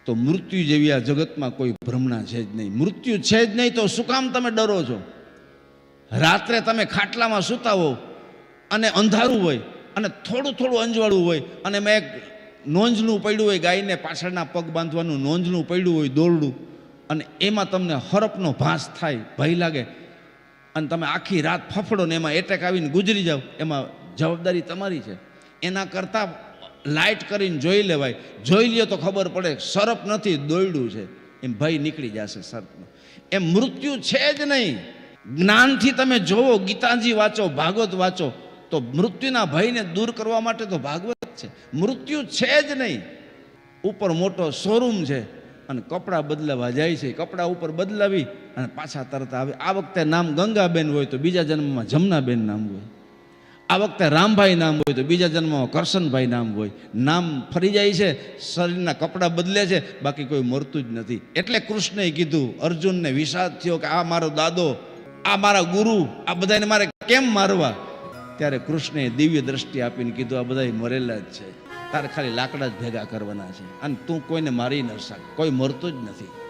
તો મૃત્યુ જેવી આ જગતમાં કોઈ ભ્રમણા છે જ નહીં. મૃત્યુ છે જ નહીં તો શું કામ તમે ડરો છો? રાત્રે તમે ખાટલામાં સૂતા હો અને અંધારું હોય અને થોડું થોડું અંજવાળું હોય અને મેં એક નોંજનું પડ્યું હોય, ગાયને પાછળના પગ બાંધવાનું નોંજનું પડ્યું હોય દોરડું, અને એમાં તમને હરપનો ભાસ થાય, ભય લાગે અને તમે આખી રાત ફફડો ને એમાં એટેક આવીને ગુજરી જાઓ, એમાં જવાબદારી તમારી છે. એના કરતાં લાઇટ કરીને જોઈ લેવાય. જોઈ લ્યો તો ખબર પડે સરપ નથી, દોરડું છે. એમ ભય નીકળી જશે સર્પનો. એમ મૃત્યુ છે જ નહીં. જ્ઞાનથી તમે જોવો, ગીતાજી વાંચો, ભાગવત વાંચો, તો મૃત્યુના ભયને દૂર કરવા માટે તો ભાગવત છે. મૃત્યુ છે જ નહીં. ઉપર મોટો શોરૂમ છે અને કપડાં બદલાવા જાય છે, કપડાં ઉપર બદલાવી અને પાછા તરત આવે. આ વખતે નામ ગંગાબેન હોય તો બીજા જન્મમાં જમનાબેન નામ હોય. આ વખતે રામભાઈ નામ હોય તો બીજા જન્મમાં કરશનભાઈ નામ હોય. નામ ફરી જાય છે, શરીરના કપડાં બદલે છે, બાકી કોઈ મરતું જ નથી. એટલે કૃષ્ણએ કીધું, અર્જુનને વિષાદ થયો કે આ મારો દાદો, આ મારા ગુરુ, આ બધાને મારે કેમ મારવા? ત્યારે કૃષ્ણએ દિવ્ય દ્રષ્ટિ આપીને કીધું, આ બધા મરેલા જ છે, તારે ખાલી લાકડા જ ભેગા કરવાના છે અને તું કોઈને મારી ન શક, કોઈ મરતું જ નથી.